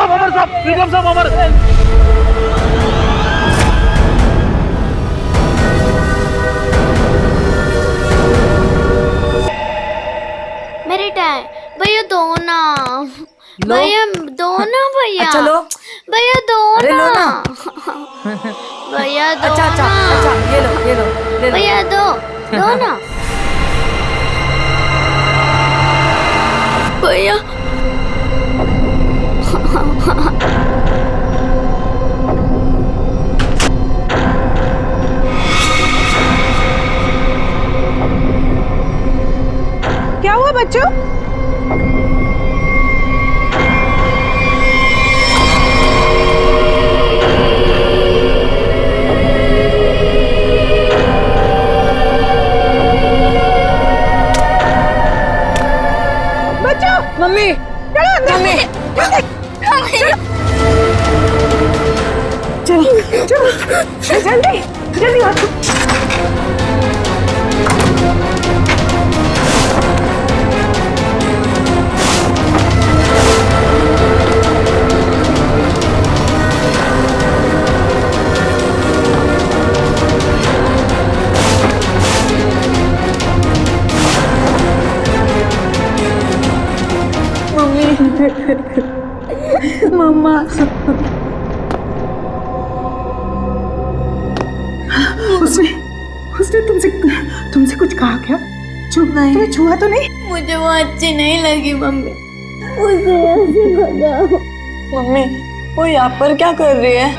साहब, अमर साहब, विक्रम साहब, अमर। मेरे टाइम भैया दो ना, लो। भैया दो ना, भैया अच्छा लो। भैया दो अरे लो ना। भैया दो अच्छा अच्छा ना, अच्छा, ये लो ये लो ले लो। भैया दो दो ना भैया। क्या हुआ बच्चों? बच्चों, मम्मी चलो अंदर। मम्मी चलो चलो जल्दी जल्दी आओ। मम्मा उसने उसने तुमसे कुछ कहा क्या? नहीं, तुम्हें छुआ तो नहीं? मुझे वो अच्छी नहीं लगी मम्मी, उसे ऐसे भगाओ। मम्मी वो यहाँ पर क्या कर रही है?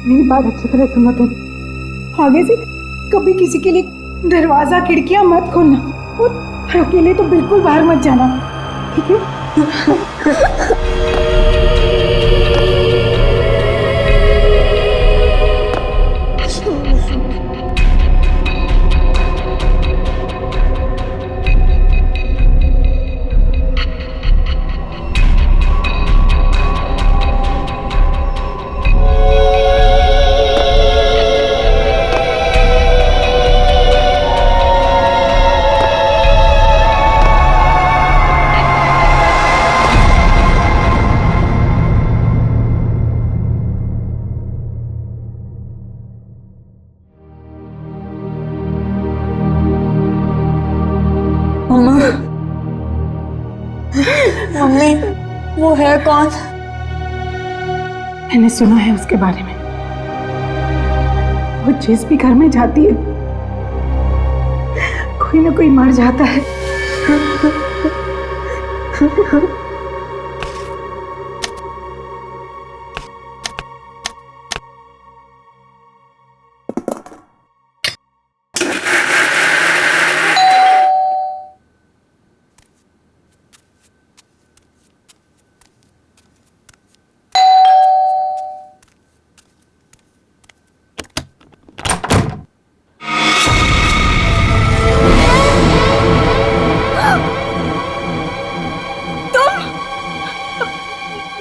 मेरी बात अच्छी तरह सुनो तुम। आगे से कभी किसी के लिए दरवाजा खिड़कियां मत खोलना और अकेले तो बिल्कुल बाहर मत जाना, ठीक है? मम्मी वो है कौन? मैंने सुना है उसके बारे में। वो जिस भी घर में जाती है कोई ना कोई मर जाता है।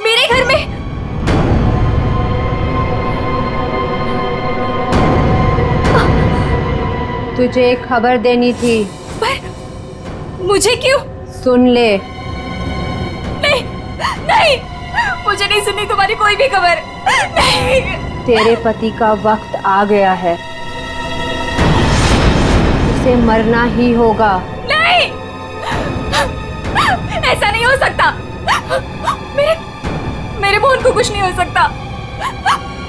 मेरे घर में तुझे एक खबर देनी थी। पर मुझे क्यों? सुन ले। नहीं नहीं, मुझे नहीं सुननी तुम्हारी कोई भी खबर। नहीं, तेरे पति का वक्त आ गया है, उसे मरना ही होगा। नहीं, ऐसा नहीं हो सकता। मेरे मोहन को कुछ नहीं हो सकता।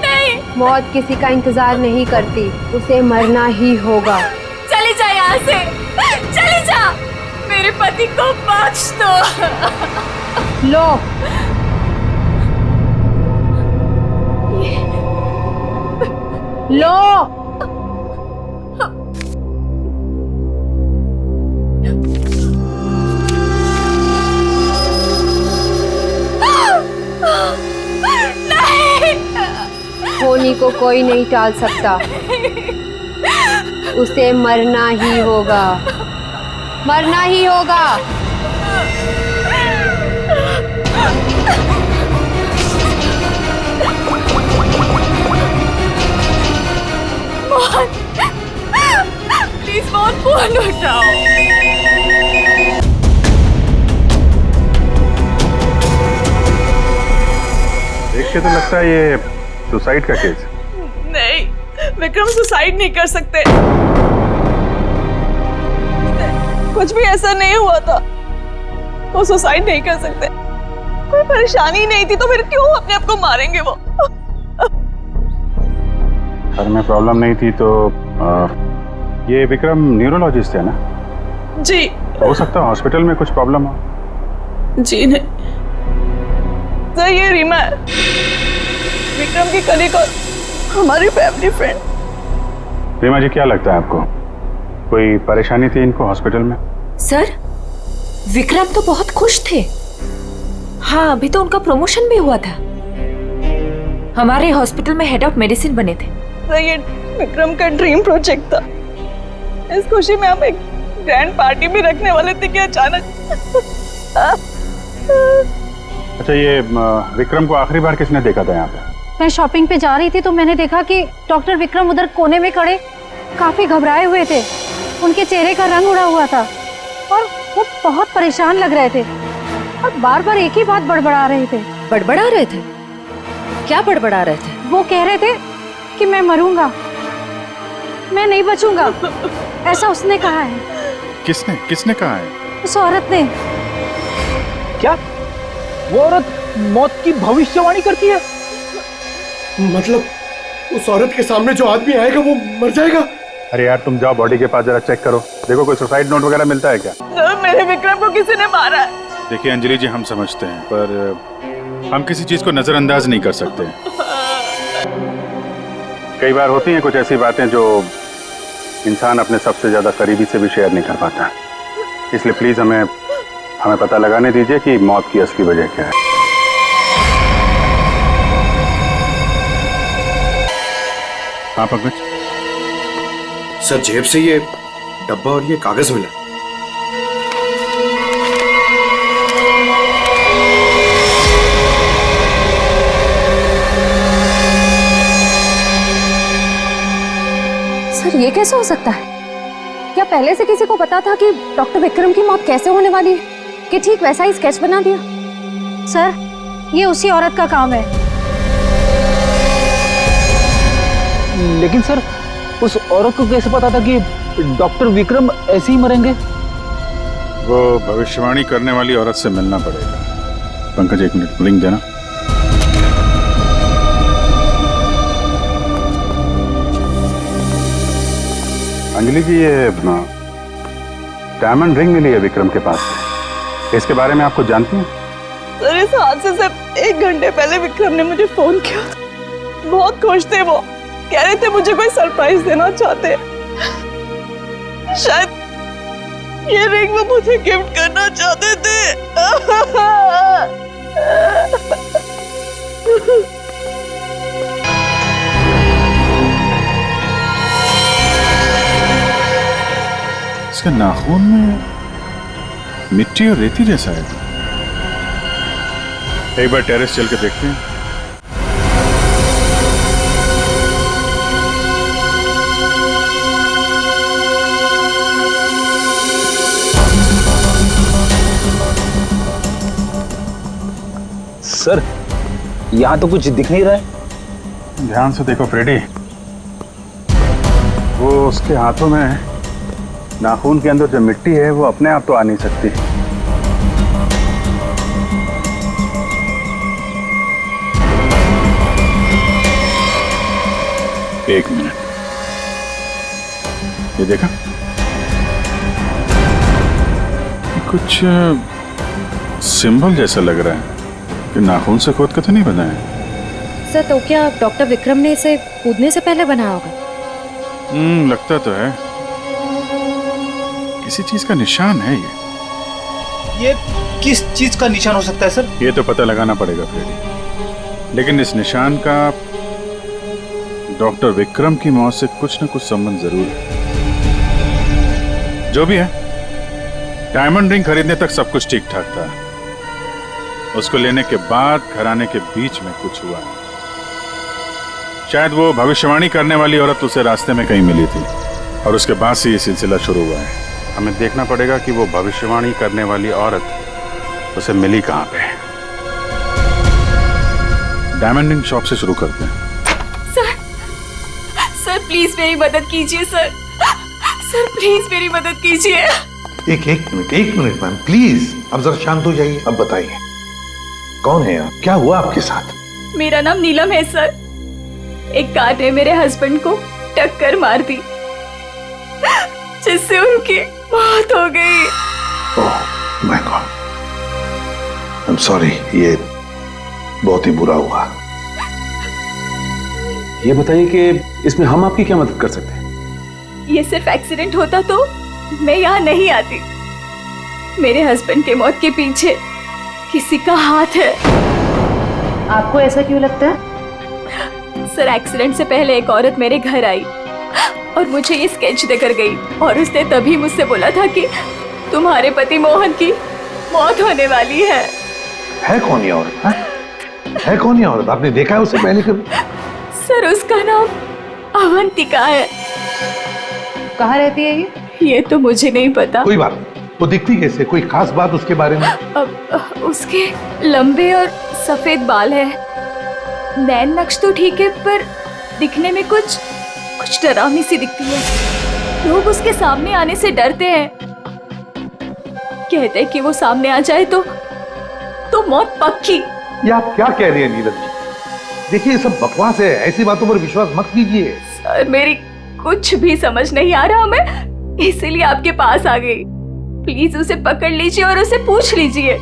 नहीं, मौत किसी का इंतजार नहीं करती, उसे मरना ही होगा। चली जा यहाँ से, चली जा। मेरे पति को बख्श दो। लो, लो। होनी को कोई नहीं टाल सकता, उसे मरना ही होगा, मरना ही होगा। प्लीज फोन उठाओ। देख के तो लगता है ये सुसाइड का केस। नहीं, विक्रम सुसाइड नहीं कर सकते। कुछ भी ऐसा नहीं हुआ था। वो सुसाइड नहीं कर सकते। कोई परेशानी नहीं थी तो फिर क्यों अपने आप को मारेंगे वो? घर में प्रॉब्लम नहीं थी तो ये विक्रम न्यूरोलॉजिस्ट है ना? जी। हो सकता है हॉस्पिटल में कुछ प्रॉब्लम हो। जी नहीं सर, ये रीमा है, विक्रम की कलीग और हमारी फैमिली फ्रेंड। रीमा जी, क्या लगता है आपको कोई परेशानी थी इनको हॉस्पिटल में? सर, विक्रम तो बहुत खुश थे। हाँ, अभी तो उनका प्रमोशन भी हुआ था। हमारे हॉस्पिटल में हेड ऑफ मेडिसिन बने थे। सर, ये विक्रम का ड्रीम प्रोजेक्ट था। इस खुशी में हम एक ग्रैंड पार्टी भी रखने वाले थे कि अचानक। अच्छा, ये विक्रम को आखिरी बार किसने देखा था यहाँ पे? मैं शॉपिंग पे जा रही थी तो मैंने देखा कि डॉक्टर विक्रम उधर कोने में खड़े काफी घबराए हुए थे। उनके चेहरे का रंग उड़ा हुआ था और वो बहुत परेशान लग रहे थे और बार बार एक ही बात बड़बड़ा रहे थे। बड़बड़ा रहे थे? क्या बड़बड़ा रहे थे? वो कह रहे थे कि मैं मरूंगा, मैं नहीं बचूंगा, ऐसा उसने कहा है। किसने किसने कहा है? उस औरत ने। क्या वो औरत मौत की भविष्यवाणी करती है? मतलब उस औरत के सामने जो आदमी आएगा वो मर जाएगा? अरे यार, तुम जाओ बॉडी के पास जरा चेक करो, देखो कोई सुसाइड नोट वगैरह मिलता है क्या? सर, मेरे विक्रम को किसी ने मारा है। देखिए अंजलि जी, हम समझते हैं पर हम किसी चीज को नजरअंदाज नहीं कर सकते। कई बार होती हैं कुछ ऐसी बातें जो इंसान अपने सबसे ज्यादा करीबी से भी शेयर नहीं कर पाता। इसलिए प्लीज हमें पता लगाने दीजिए कि मौत की असली वजह क्या है। हाँ पंकज। सर, जेब से ये डब्बा और ये कागज मिला। सर, ये कैसे हो सकता है? क्या पहले से किसी को पता था कि डॉक्टर विक्रम की मौत कैसे होने वाली है कि ठीक वैसा ही स्केच बना दिया? सर, ये उसी औरत का काम है। लेकिन सर, उस औरत को कैसे पता था कि डॉक्टर विक्रम ऐसे ही मरेंगे? वो भविष्यवाणी करने वाली औरत से मिलना पड़ेगा। पंकज, एक मिनट, लिंक देना। अंजलि जी, ये डायमंड रिंग मिली है विक्रम के पास से। इसके बारे में आपको जानती हैं? सर, इस हादसे से 1 घंटे पहले विक्रम ने मुझे फोन किया था। बहुत खुश थे वो, कह रहे थे मुझे कोई सरप्राइज देना चाहते। शायद ये रिंग वो मुझे गिफ्ट करना चाहते थे। इसका नाखून में मिट्टी और रेती जैसा है। एक बार टेरेस चल के देखते हैं। सर, यहाँ तो कुछ दिख नहीं रहा है। ध्यान से देखो फ्रेडी, वो उसके हाथों में नाखून के अंदर जो मिट्टी है वो अपने आप तो आ नहीं सकती। एक मिनट, ये देखा? कुछ सिंबल जैसा लग रहा है कि नाखून से खोद के तो नहीं बना है। सर, तो क्या डॉक्टर विक्रम ने इसे कूदने से पहले बनाया होगा? लगता तो है। किसी चीज का निशान है ये किस चीज का निशान हो सकता है सर? ये तो पता लगाना पड़ेगा फ्रेडी, लेकिन इस निशान का डॉक्टर विक्रम की मौत से कुछ न कुछ संबंध जरूर है। जो भी है, डायमंड रिंग खरीदने तक सब कुछ ठीक ठाक था। उसको लेने के बाद घराने के बीच में कुछ हुआ। शायद वो भविष्यवाणी करने वाली औरत उसे रास्ते में कहीं मिली थी और उसके बाद से ये सिलसिला शुरू हुआ है। हमें देखना पड़ेगा कि वो भविष्यवाणी करने वाली औरत उसे मिली कहाँ पे। डायमंडिंग शॉप से शुरू करते हैं। सर प्लीज मेरी मदद कीजिए सर। सर प्लीज मेरी मदद कीजिए। एक मिनट मैम प्लीज, अब जरा शांत हो जाइए। अब बताइए कौन है आप, क्या हुआ आपके साथ? मेरा नाम नीलम है सर। एक कार ने मेरे हस्बैंड को टक्कर मार दी जिससे उनकी मौत हो गई। Oh my God, I am sorry, ये बहुत ही बुरा हुआ। ये बताइए कि इसमें हम आपकी क्या मदद कर सकते हैं? ये सिर्फ एक्सीडेंट होता तो मैं यहाँ नहीं आती। मेरे हस्बैंड के मौत के पीछे किसी का हाथ है। आपको ऐसा क्यों लगता है? सर एक्सीडेंट से पहले एक औरत मेरे घर आई और मुझे ये स्केच देकर गई और उसने तभी मुझसे बोला था कि तुम्हारे पति मोहन की मौत होने वाली है। है कौन ये औरत? है कौन ये औरत? आपने देखा है उसे पहले कभी? सर उसका नाम अवंतिका है। कहाँ रहती है ये? ये तो मुझे नहीं पता। कोई बात नहीं, वो दिखती कैसे? कोई खास बात उसके बारे में? अब उसके लंबे और सफेद बाल है। नैन नक्श तो ठीक है पर दिखने में कुछ डरावनी सी दिखती है। लोग उसके सामने आने से डरते हैं। कहते हैं कि वो सामने आ जाए तो मौत पक्की। ये आप क्या कह रही हैं नीलम जी? देखिए ये सब बकवास है, ऐसी बातों पर विश्वास मत कीजिए। सर मेरी कुछ भी समझ नहीं आ रहा, मैं इसीलिए आपके पास आ गई। प्लीज उसे पकड़ लीजिए और उसे पूछ लीजिए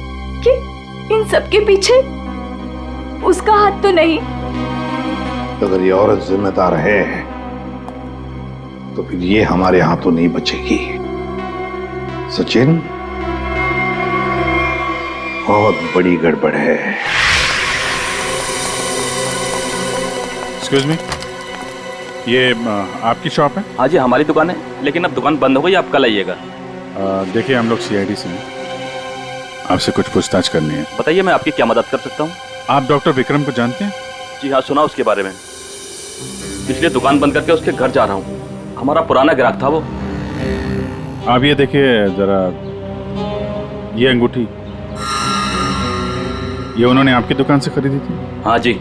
कि इन सब के पीछे उसका हाथ तो नहीं। अगर ये औरत जिम्मेदार है तो फिर ये हमारे हाथों नहीं बचेगी। सचिन, बहुत बड़ी गड़बड़ है। एक्सक्यूज मी, ये आपकी शॉप है? हाँ जी हमारी दुकान है, लेकिन अब दुकान बंद हो गई, आप कल आइएगा। देखिए हम लोग सीआईडी से हैं, आपसे कुछ पूछताछ करनी है। बताइए मैं आपकी क्या मदद कर सकता हूँ? आप डॉक्टर विक्रम को जानते हैं? जी हाँ, सुना उसके बारे में, इसलिए दुकान बंद करके उसके घर जा रहा हूँ। हमारा पुराना ग्राहक था वो। आप ये देखिए जरा, ये अंगूठी ये उन्होंने आपकी दुकान से खरीदी थी? हाँ जी,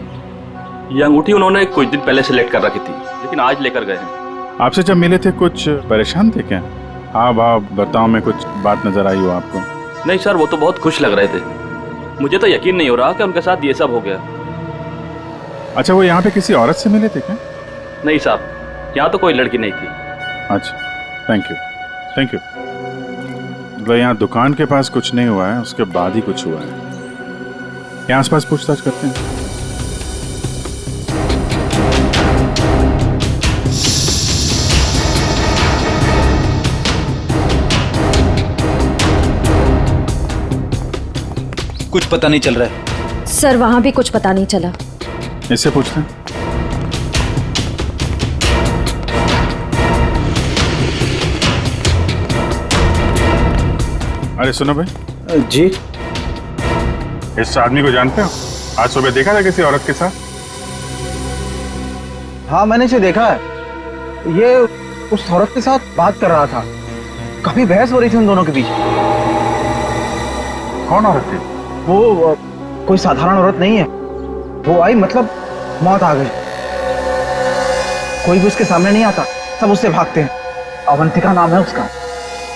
ये अंगूठी उन्होंने कुछ दिन पहले सेलेक्ट कर रखी थी, लेकिन आज लेकर गए हैं। आपसे जब मिले थे कुछ परेशान थे क्या? हाँ भाव बर्ताव में कुछ बात नजर आई हो आपको? नहीं सर, वो तो बहुत खुश लग रहे थे। मुझे तो यकीन नहीं हो रहा कि उनके साथ ये सब हो गया। अच्छा, वो यहाँ पे किसी औरत से मिले थे क्या? नहीं साहब, यहाँ तो कोई लड़की नहीं थी। अच्छा, थैंक यू थैंक यू। मतलब यहाँ दुकान के पास कुछ नहीं हुआ है, उसके बाद ही कुछ हुआ है। यहाँ आसपास पूछताछ करते हैं। कुछ पता नहीं चल रहा है सर, वहां भी कुछ पता नहीं चला। इससे पूछते हैं। अरे सुनो भाई। जी? इस आदमी को जानते हो? आज सुबह देखा था किसी औरत के साथ? हाँ मैंने इसे देखा है। ये उस औरत के साथ बात कर रहा था, काफी बहस हो रही थी उन दोनों के बीच। कौन औरत थी? वो कोई साधारण औरत नहीं है। वो आई मतलब मौत आ गई। कोई भी उसके सामने नहीं आता, सब उससे भागते हैं। अवंतिका नाम है उसका।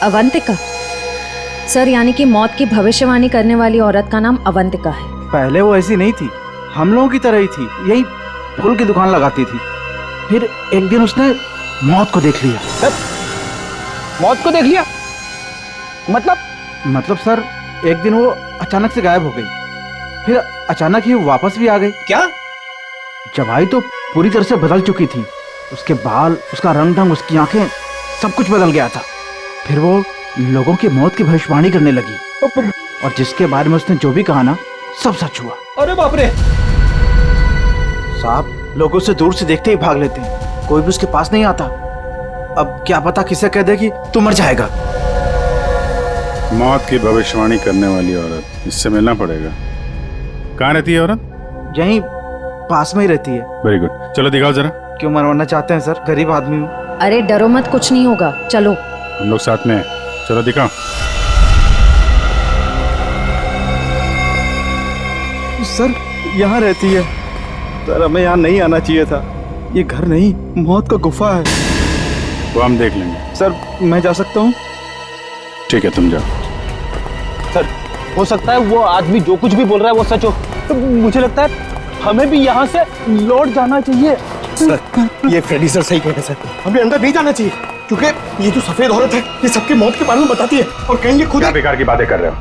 अवंतिका? सर यानी कि मौत की भविष्यवाणी करने वाली औरत का नाम अवंतिका है। पहले वो ऐसी नहीं थी, हम लोगों की तरह ही थी, यही फूल की दुकान लगाती थी। फिर एक दिन उसने मौत को देख लिया। मौत को देख लिया? मतलब सर एक दिन वो अचानक से गायब हो गई, फिर अचानक ही वापस भी आ गई। क्या? जब आई तो पूरी तरह से बदल चुकी थी। उसके बाल, उसका रंग ढंग, उसकी आंखें, सब कुछ बदल गया था। फिर वो लोगों की मौत की भविष्यवाणी करने लगी और जिसके बारे में उसने जो भी कहा ना, सब सच हुआ। अरे बाप रे! साहब लोग उसे दूर से देखते ही भाग लेते हैं, कोई भी उसके पास नहीं आता। अब क्या पता किसे कह दे कि तू मर जाएगा। मौत की भविष्यवाणी करने वाली औरत, इससे मिलना पड़ेगा। कहाँ रहती है औरत? यहीं पास में ही रहती है। वेरी गुड, चलो दिखाओ जरा। क्यों मरवाना चाहते हैं सर? गरीब आदमी हूँ। अरे डरो मत, कुछ नहीं होगा, चलो। हम लोग साथ में हैं, चलो दिखाओ। सर यहाँ रहती है, सर हमें यहाँ नहीं आना चाहिए था। ये घर नहीं, मौत का गुफा है। वो हम देख लेंगे। सर मैं जा सकता हूँ? ठीक है, तुम जाओ। सर हो सकता है वो आदमी जो कुछ भी बोल रहा है वो सच हो। तो मुझे लगता है हमें भी यहाँ से लौट जाना चाहिए। सर ये फ्रेडी सर सही कह रहे हैं सर, हमें अंदर नहीं जाना चाहिए क्योंकि ये जो सफेद औरत है ये सबकी मौत के बारे में बताती है और कहेंगे खुद। क्या बेकार की बातें कर रहे हो?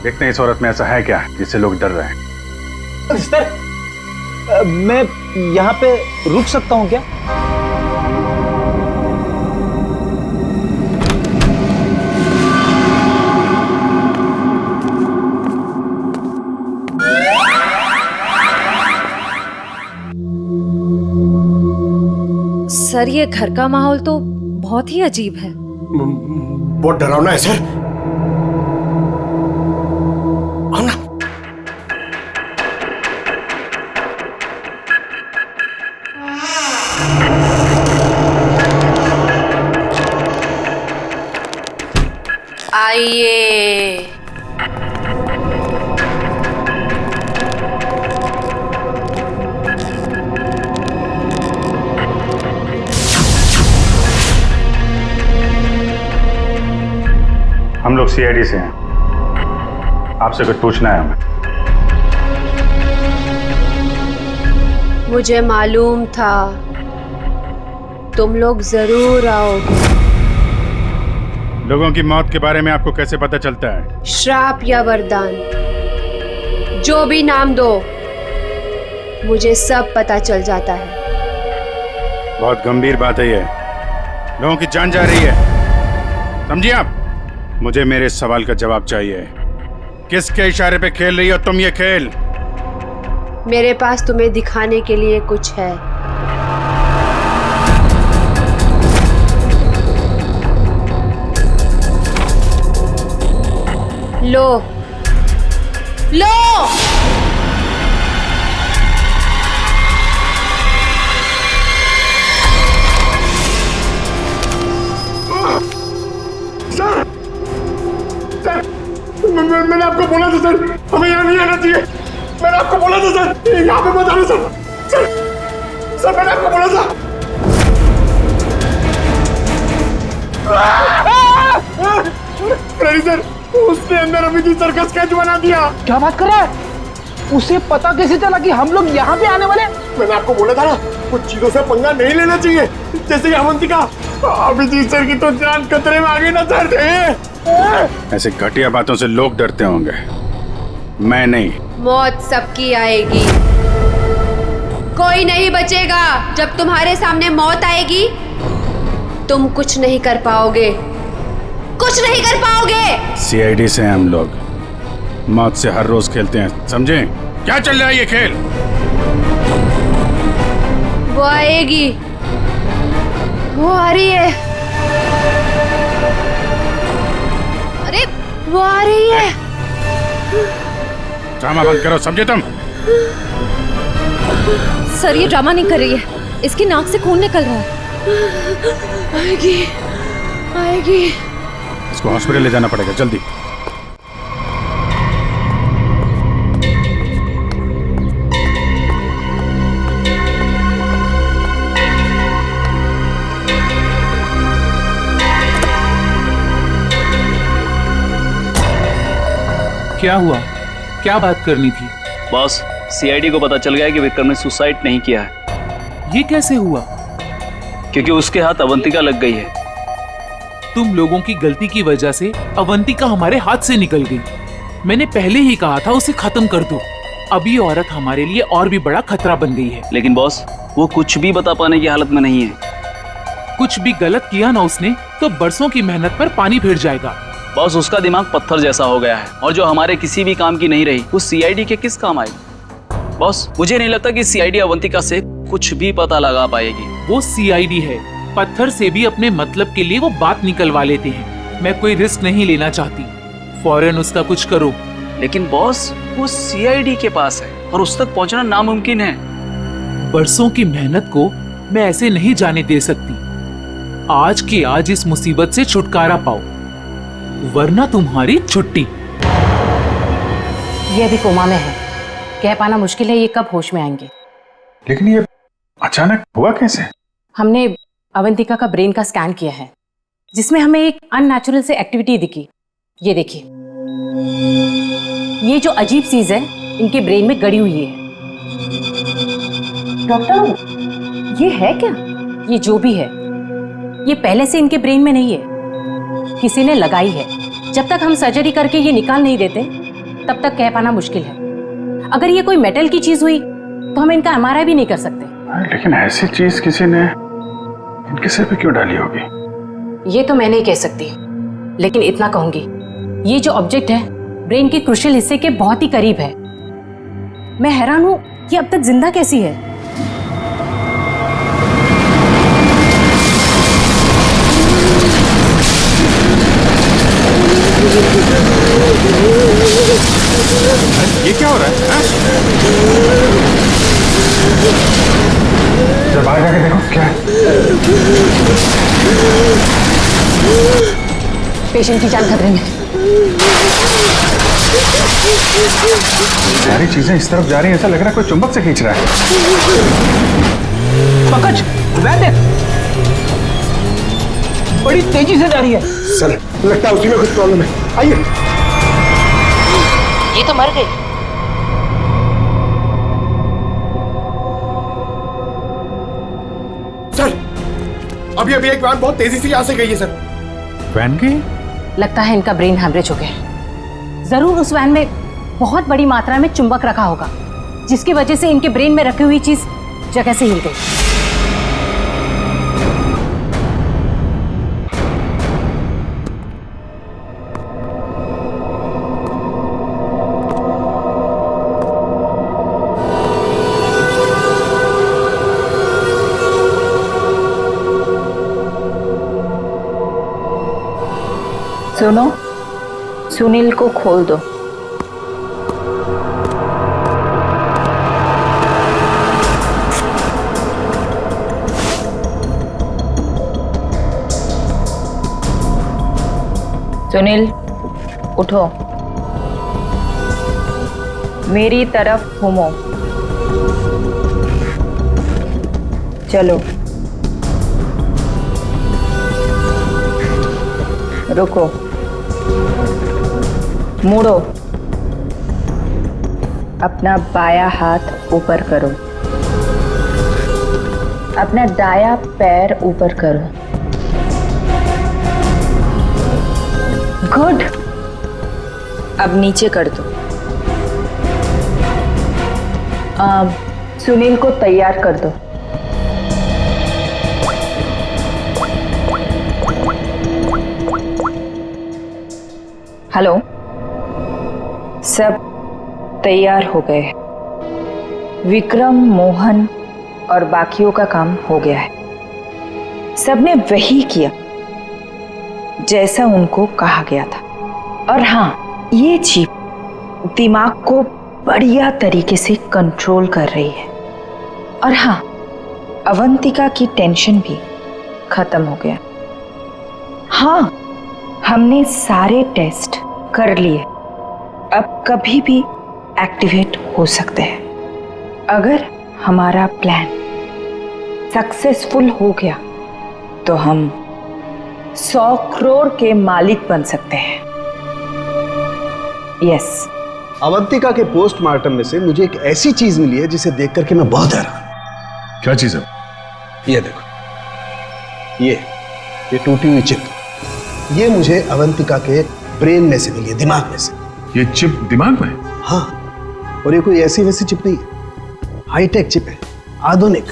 देखते हैं इस औरत में ऐसा है क्या जिससे लोग डर रहे हैं। सर मैं यहाँ पे रुक सकता हूँ क्या? सर ये घर का माहौल तो बहुत ही अजीब है। बहुत डरावना है सर। आना। आइए। हम लोग सीआईडी से हैं, आपसे कुछ पूछना है हमें। मुझे मालूम था तुम लोग जरूर आओगे। लोगों की मौत के बारे में आपको कैसे पता चलता है? श्राप या वरदान, जो भी नाम दो, मुझे सब पता चल जाता है। बहुत गंभीर बात है ये। लोगों की जान जा रही है, समझिए आप? मुझे मेरे सवाल का जवाब चाहिए। किसके इशारे पे खेल रही हो तुम ये खेल? मेरे पास तुम्हें दिखाने के लिए कुछ है। लो लो। मैंने आपको बोला था सर, हमें यहाँ नहीं आना चाहिए। मैंने आपको बोला था सर, यहाँ पे मत आना सर। सर मैंने आपको बोला था। फ्रेडी सर, उसने अंदर अभी की सर्कस स्केच बना दिया। क्या बात कर रहा है? उसे पता कैसे चला कि हम लोग यहाँ पे आने वाले? मैंने आपको बोला था ना, कुछ चीजों से पंगा नहीं लेना चाहिए, जैसे अवंतिका। अभिजीत सर की तो जान खतरे में आ गई ना सर। ऐसे घटिया बातों से लोग डरते होंगे, मैं नहीं। मौत सबकी आएगी, कोई नहीं बचेगा। जब तुम्हारे सामने मौत आएगी तुम कुछ नहीं कर पाओगे, कुछ नहीं कर पाओगे। सीआईडी से हम लोग मौत से हर रोज खेलते हैं, समझे? क्या चल रहा है ये खेल? वो आएगी, वो आ रही है। अरे वो आ रही है। ड्रामा बंद करो, समझे तुम? सर ये ड्रामा नहीं कर रही है, इसकी नाक से खून निकल रहा है। आएगी आएगी। इसको हॉस्पिटल ले जाना पड़ेगा, जल्दी। क्या हुआ? क्या बात करनी थी? बॉस, सीआईडी को पता चल गया है कि विक्रम ने सुसाइड नहीं किया है। ये कैसे हुआ? क्योंकि उसके हाथ अवंतिका लग गई है। तुम लोगों की गलती की वजह से अवंतिका हमारे हाथ से निकल गई। मैंने पहले ही कहा था उसे खत्म कर दो। अब ये औरत हमारे लिए और भी बड़ा खतरा बन गई है। लेकिन बॉस, वो कुछ भी बता पाने की हालत में नहीं है। कुछ भी गलत किया ना उसने तो बरसों की मेहनत पर पानी फिर जाएगा। बॉस, उसका दिमाग पत्थर जैसा हो गया है और जो हमारे किसी भी काम की नहीं रही वो सीआईडी के किस काम आएगी? बॉस, मुझे नहीं लगता कि सीआईडी अवंतिका से कुछ भी पता लगा पाएगी। वो सीआईडी है, पत्थर से भी अपने मतलब के लिए वो बात निकलवा लेते हैं। मैं कोई रिस्क नहीं लेना चाहती, फौरन उसका कुछ करो। लेकिन बॉस, वो सीआईडी के पास है और उस तक पहुंचना नामुमकिन है। बरसों की मेहनत को मैं ऐसे नहीं जाने दे सकती। आज के आज इस मुसीबत से छुटकारा पाओ, वरना तुम्हारी छुट्टी। ये भी कोमा में है, कह पाना मुश्किल है ये कब होश में आएंगे। लेकिन ये अचानक हुआ कैसे? हमने अवंतिका का ब्रेन का स्कैन किया है जिसमें हमें एक अननेचुरल से एक्टिविटी दिखी। ये देखिए, ये जो अजीब चीज है इनके ब्रेन में गड़ी हुई है। डॉक्टर, ये है क्या? ये जो भी है ये पहले से इनके ब्रेन में नहीं है, किसी ने लगाई है। जब तक हम सर्जरी करके ये निकाल नहीं देते तब तक कह पाना मुश्किल है। अगर ये कोई मेटल की चीज हुई तो हम इनका एमआरआई भी नहीं कर सकते। लेकिन ऐसी चीज किसी ने इनके सिर पे क्यों डाली होगी? ये तो मैं नहीं कह सकती, लेकिन इतना कहूंगी, ये जो ऑब्जेक्ट है ब्रेन के क्रुशियल हिस्से के बहुत ही करीब है। मैं हैरान हूं कि अब तक जिंदा कैसी है। ये क्या हो रहा है? जब बाहर जाके देखो क्या है। पेशेंट की जान खतरे में। सारी चीजें इस तरफ जा रही हैं, ऐसा लग रहा है कोई चुंबक से खींच रहा है। पंकज, वैद्य बड़ी तेजी से जा रही है। सर, लगता है उसी में कुछ प्रॉब्लम है। आइए। ये तो मर गई। सर, अभी एक वैन बहुत तेजी से यहाँ से गई है सर। वैन गई? लगता है इनका ब्रेन हैमरेज हो गया। जरूर उस वैन में बहुत बड़ी मात्रा में चुंबक रखा होगा जिसकी वजह से इनके ब्रेन में रखी हुई चीज जगह से हिल गई। सुनो, सुनील को खोल दो। सुनील, उठो, मेरी तरफ घूमो। चलो, रुको, मुड़ो, अपना बायां हाथ ऊपर करो, अपना दायां पैर ऊपर करो। गुड, अब नीचे कर दो। सुनील को तैयार कर दो। हेलो, सब तैयार हो गए। विक्रम, मोहन और बाकियों का काम हो गया है। सबने वही किया जैसा उनको कहा गया था। और हाँ, ये चिप दिमाग को बढ़िया तरीके से कंट्रोल कर रही है। और हाँ, अवंतिका की टेंशन भी खत्म हो गया। हाँ, हमने सारे टेस्ट कर लिए, अब कभी भी एक्टिवेट हो सकते हैं। अगर हमारा प्लान सक्सेसफुल हो गया तो हम 100 करोड़ के मालिक बन सकते हैं। यस। अवंतिका के पोस्टमार्टम में से मुझे एक ऐसी चीज मिली है जिसे देख करके मैं बहुत हैरान। क्या चीज है? ये देखो, ये टूटी हुई चिप, ये मुझे अवंतिका के ब्रेन में से मिली है, दिमाग में से। ये चिप दिमाग में? हाँ, और ये कोई ऐसी वैसी चिप नहीं है, हाईटेक चिप है, आधुनिक।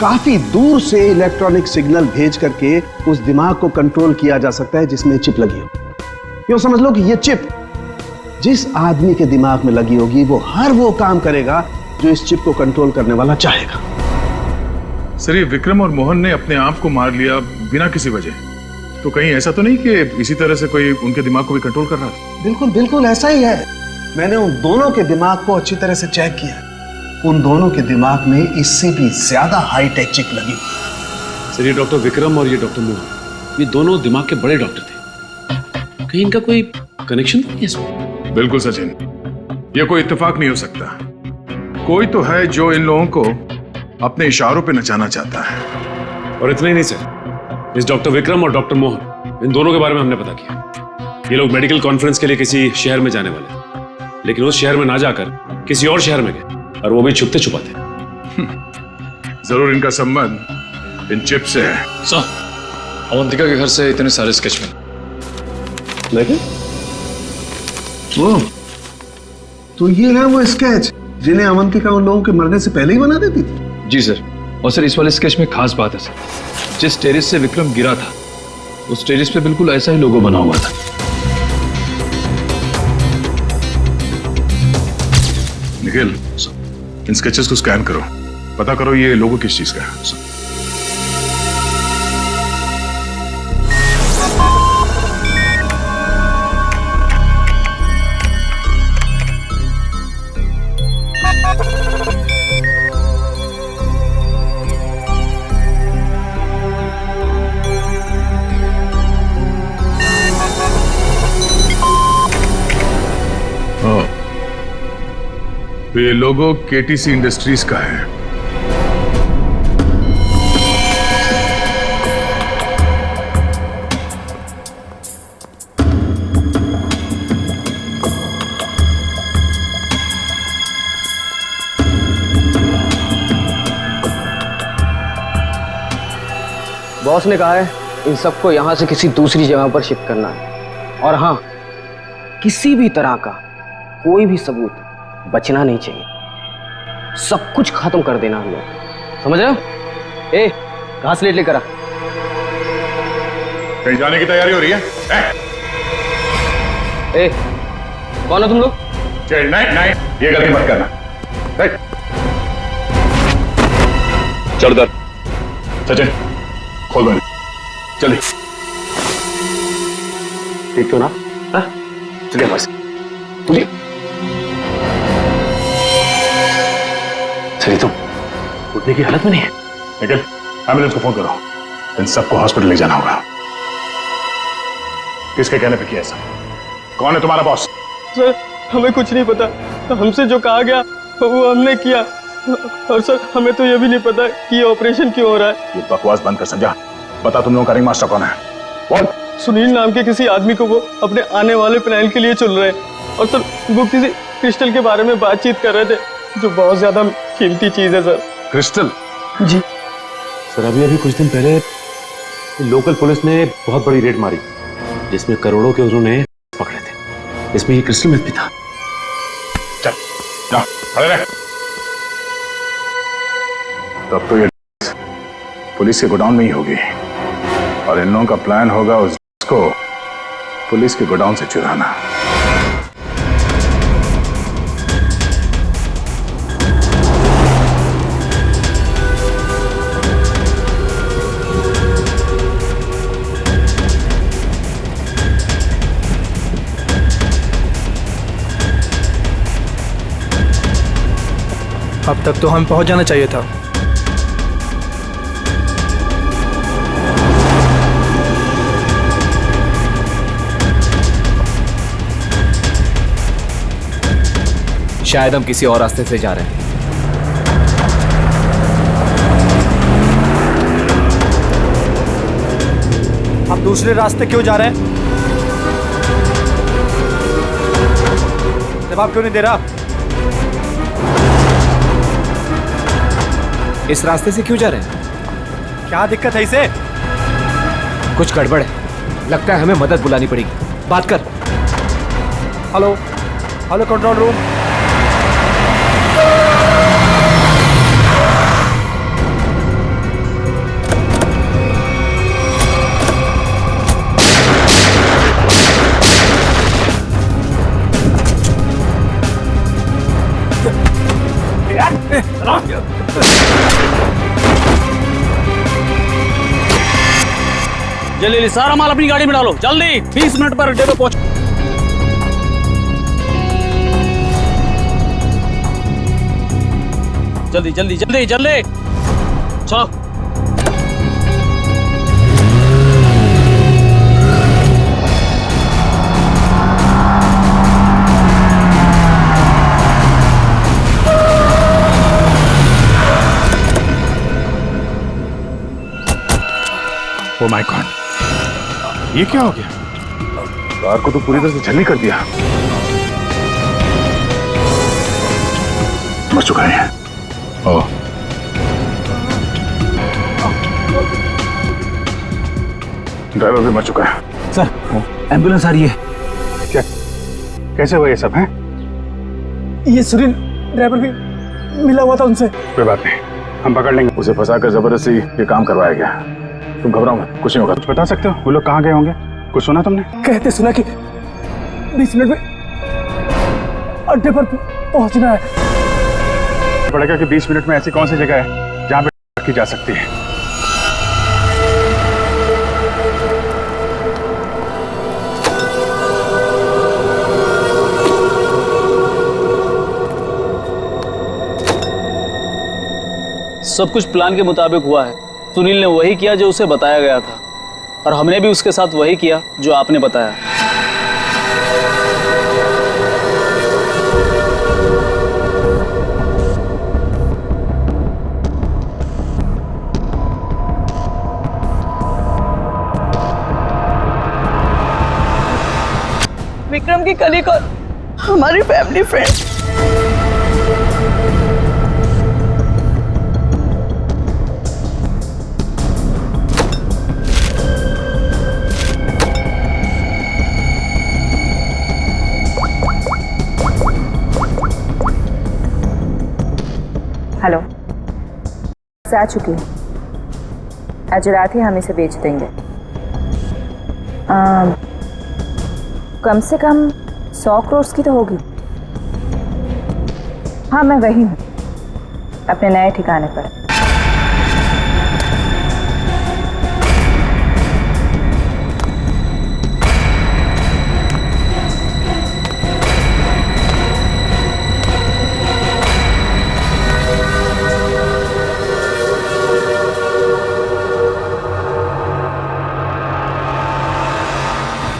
काफी दूर से इलेक्ट्रॉनिक सिग्नल भेज करके उस दिमाग को कंट्रोल किया जा सकता है जिसमें चिप लगी हो। यूं समझ लो कि ये चिप जिस आदमी के दिमाग में लगी होगी वो हर वो काम करेगा जो इस चिप को कंट्रोल करने वाला चाहेगा। सर, ये विक्रम और मोहन ने अपने आप को मार लिया बिना किसी वजह, तो कहीं ऐसा तो नहीं कि इसी तरह से कोई उनके दिमाग को भी कंट्रोल कर रहा था? बिल्कुल बिल्कुल ऐसा ही है। मैंने उन दोनों के दिमाग को अच्छी तरह से चेक किया। उन दोनों के दिमाग में इससे भी ज्यादा हाईटेक चिप लगी हुई। सर, ये डॉक्टर विक्रम और ये डॉक्टर मोहन, ये दोनों दिमाग के बड़े डॉक्टर थे। कहीं इनका कोई कनेक्शन तो नहीं है इसमें? बिल्कुल सचिन, ये कोई इत्तेफाक नहीं हो सकता। कोई तो है जो इन लोगों को अपने इशारों पे नचाना चाहता है। और इतना ही नहीं सर, इस डॉक्टर विक्रम और डॉक्टर मोहन, इन दोनों के बारे में हमने पता किया। ये लोग मेडिकल कॉन्फ्रेंस के लिए किसी शहर में जाने वाले हैं, लेकिन उस शहर में ना जाकर किसी और शहर में गए, और वो भी छुपते छुपाते। जरूर इनका संबंध इन चिप से है। सर, अवंतिका के घर से इतने सारे स्केच मिले। वो तो ये है वो स्केच जिन्हें अवंतिका उन लोगों के मरने से पहले ही बना देती थी। जी सर, और सर इस वाले स्केच में खास बात है सर, जिस टेरेस से विक्रम गिरा था उस टेरेस पे बिल्कुल ऐसा ही लोगो बना हुआ था। निखिल, इन स्केचेस को स्कैन करो, पता करो ये लोगो किस चीज का है। तो ये लोगो केटीसी इंडस्ट्रीज का है। बॉस ने कहा है इन सबको यहां से किसी दूसरी जगह पर शिफ्ट करना है, और हाँ, किसी भी तरह का कोई भी सबूत बचना नहीं चाहिए। सब कुछ खत्म कर देना हम लोग, समझ रहे हो? ए, घास लेट लेकर आ। कहीं जाने की तैयारी हो रही है? ए, कौन हो तुम लोग? नहीं, ये गलती मत करना। चल दर सचिन, खोल दो, चलिए। ठीक तो ना? चलिए बस, चलिए। सही तुम उठने की हालत में नहीं है। निखिल, एम्बुलेंस को फोन करो, इन सबको हॉस्पिटल ले जाना होगा। किसके कहने पे किया ऐसा? कौन है तुम्हारा बॉस? सर, हमें कुछ नहीं पता, हमसे जो कहा गया वो हमने किया, और सर हमें तो ये भी नहीं पता कि ये ऑपरेशन क्यों हो रहा है। ये बकवास बंद कर समझा। बता तुम लोगों का रिंग मास्टर कौन है? कौन? सुनील नाम के किसी आदमी को वो अपने आने वाले प्लान के लिए चुन रहे हैं, और सर वो किसी क्रिस्टल के बारे में बातचीत कर रहे थे, जो बहुत ज्यादा कीमती चीज है सर। क्रिस्टल? जी सर, अभी कुछ दिन पहले लोकल पुलिस ने बहुत बड़ी रेड मारी, जिसमें करोड़ों के उन्होंने पकड़े थे। इसमें ये क्रिस्टल मिथ भी था। चल, जा, खड़े रह। तब तो ये पुलिस के गोडाउन में ही होगी, और इन लोगों का प्लान होगा उसको पुलिस के गोडाउन से चुराना। अब तक तो हम पहुंच जाना चाहिए था। शायद हम किसी और रास्ते से जा रहे हैं। आप दूसरे रास्ते क्यों जा रहे हैं? जवाब क्यों नहीं दे रहा? इस रास्ते से क्यों जा रहे हैं? क्या दिक्कत है इसे? कुछ गड़बड़ है, लगता है हमें मदद बुलानी पड़ेगी। बात कर। Hello, hello control room. जल्दी सारा माल अपनी गाड़ी में डालो, जल्दी 20 मिनट पर अड्डे पे पहुंच। जल्दी जल्दी जल्दी जल्दी चलो। ओह माय गॉड, ये क्या हो गया? कार को तो पूरी तरह से छलनी कर दिया। मर चुका है। ओह, ड्राइवर भी मर चुका है। सर, एम्बुलेंस आ रही है। क्या, कैसे हुआ ये सब है? ये सुनील ड्राइवर भी मिला हुआ था उनसे। कोई बात नहीं, हम पकड़ लेंगे उसे। फंसाकर जबरदस्ती ये काम करवाया गया। तुम घबराओ मत, कुछ नहीं होगा। कुछ बता सकते हो वो लोग कहाँ गए होंगे? कुछ सुना तुमने? कहते सुना कि 20 मिनट में अड्डे पर पहुंचना है। पड़ेगा कि 20 मिनट में ऐसी कौन सी जगह है जहाँ पे की जा सकती है। सब कुछ प्लान के मुताबिक हुआ है। सुनील ने वही किया जो उसे बताया गया था, और हमने भी उसके साथ वही किया जो आपने बताया। विक्रम की कलीग और हमारी फैमिली फ्रेंड। हेलो, आ चुकी हूँ। आज रात ही हम इसे बेच देंगे। कम से कम 100 करोड़ की तो होगी। हाँ, मैं वही हूँ, अपने नए ठिकाने पर।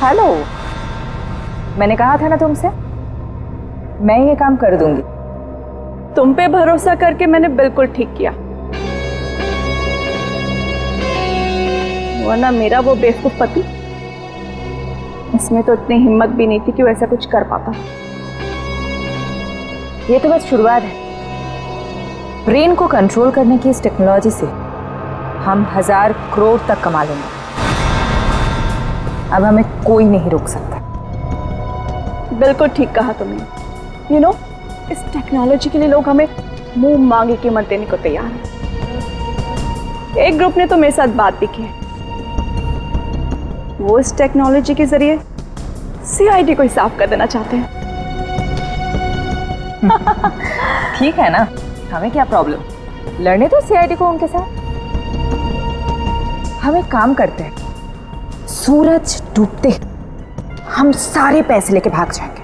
हेलो, मैंने कहा था ना तुमसे, मैं ये काम कर दूंगी। तुम पे भरोसा करके मैंने बिल्कुल ठीक किया, वरना मेरा वो बेवकूफ पति, इसमें तो इतनी हिम्मत भी नहीं थी कि वो ऐसा कुछ कर पाता। ये तो बस शुरुआत है। ब्रेन को कंट्रोल करने की इस टेक्नोलॉजी से हम 1000 करोड़ तक कमा लेंगे। अब हमें कोई नहीं रोक सकता। बिल्कुल ठीक कहा तुमने। यू नो, इस टेक्नोलॉजी के लिए लोग हमें मुंह मांगी कीमत देने को तैयार हैं। एक ग्रुप ने तो मेरे साथ बात भी की है। वो इस टेक्नोलॉजी के जरिए सीआईडी को ही साफ कर देना चाहते हैं। ठीक है ना, हमें क्या प्रॉब्लम, लड़ने तो सीआईडी को उनके साथ। हम एक काम करते हैं, सूरज डूबते हम सारे पैसे लेके भाग जाएंगे।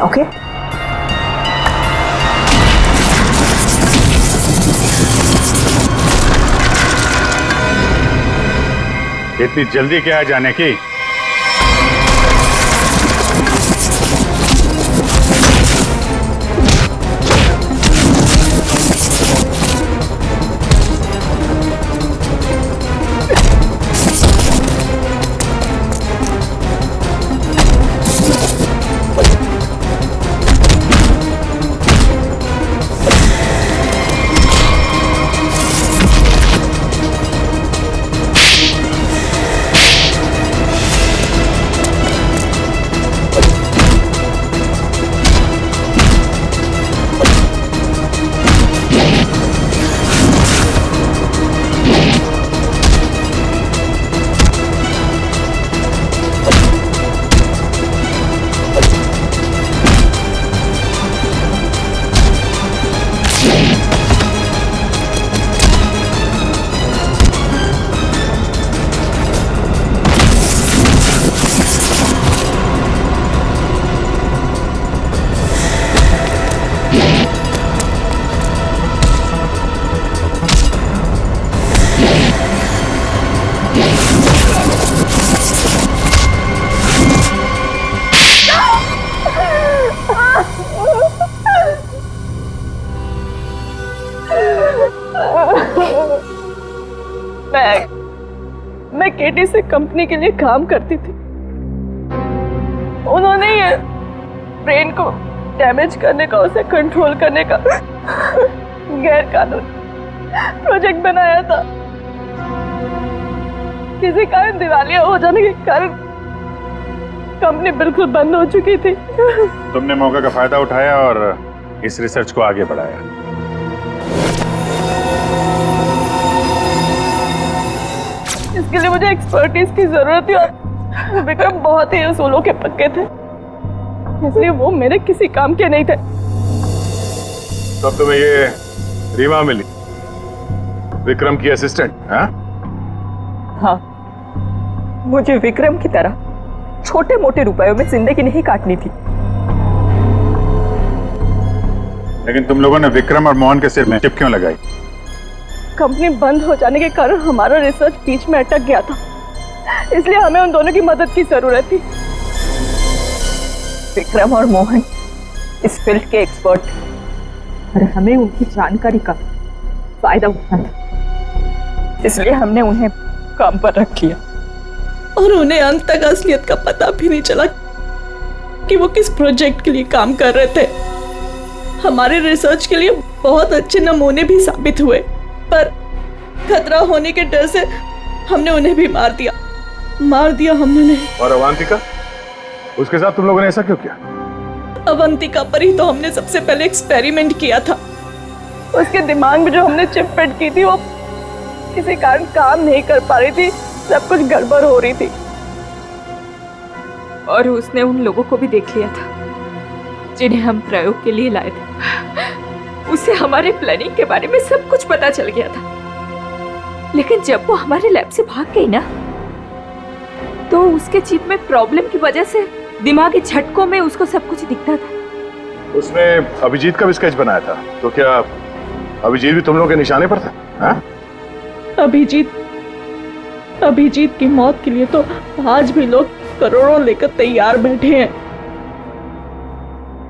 ओके? इतनी जल्दी क्या है जाने की? सिक्योरिटी से कंपनी के लिए काम करती थी। उन्होंने ये ब्रेन को डैमेज करने का, उसे कंट्रोल करने का गैर कानूनी प्रोजेक्ट बनाया था। किसी कारण दिवालिया हो जाने के कारण कंपनी बिल्कुल बंद हो चुकी थी। तुमने मौके का फायदा उठाया और इस रिसर्च को आगे बढ़ाया। इसके लिए मुझे एक्सपर्टीज की जरूरत थी और विक्रम बहुत ही उसूलों के पक्के थे, इसलिए वो मेरे किसी काम के नहीं थे। तब तुम्हें ये रीमा मिली, विक्रम की असिस्टेंट? हाँ, मुझे विक्रम की तरह छोटे मोटे रुपयों में जिंदगी नहीं काटनी थी। लेकिन तुम लोगों ने विक्रम और मोहन के सिर में चिप क्यों लगाई? कंपनी बंद हो जाने के कारण हमारा रिसर्च बीच में अटक गया था, इसलिए हमें उन दोनों की मदद की जरूरत थी। विक्रम और मोहन इस फील्ड के एक्सपर्ट थे और हमें उनकी जानकारी का फायदा उठाना था, इसलिए हमने उन्हें काम पर रख लिया। और उन्हें अंत तक असलियत का पता भी नहीं चला कि वो किस प्रोजेक्ट के लिए काम कर रहे थे। हमारे रिसर्च के लिए बहुत अच्छे नमूने भी साबित हुए, पर खतरा होने के डर से हमने उन्हें भी मार दिया हमने उन्हें। और अवंतिका, उसके साथ तुम लोगों ने ऐसा क्यों किया? अवंतिका पर ही तो हमने सबसे पहले एक्सपेरिमेंट किया था। उसके दिमाग में जो हमने चिप फिट की थी वो किसी कारण काम नहीं कर पा रही थी, सब कुछ गड़बड़ हो रही थी। और उसने उन लोगों को भी देख लिया था जिन्हें हम प्रयोग के लिए लाए थे। उसे हमारे प्लानिंग के बारे में सब कुछ पता चल गया था, लेकिन जब वो हमारे लैब से भाग गई ना, तो उसके चिप में प्रॉब्लम की वजह से दिमागी झटकों में उसको सब कुछ दिखता था। उसने अभिजीत का भी स्केच बनाया था, तो क्या अभिजीत भी तुम लोगों के निशाने पर था? हाँ? अभिजीत की मौत के लिए तो आज भी लोग करोड़ों लेकर तैयार बैठे हैं।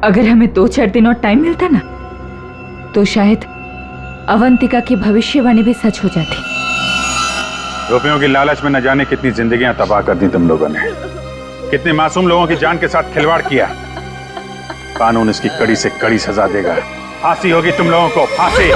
अगर हमें 2-4 दिन और टाइम मिलता ना, तो शायद अवंतिका की भविष्यवाणी भी सच हो जाती। रुपयों की लालच में न जाने कितनी जिंदगियां तबाह कर दी तुम लोगों ने, कितने मासूम लोगों की जान के साथ खिलवाड़ किया। कानून इसकी कड़ी से कड़ी सजा देगा। फांसी होगी तुम लोगों को, फांसी।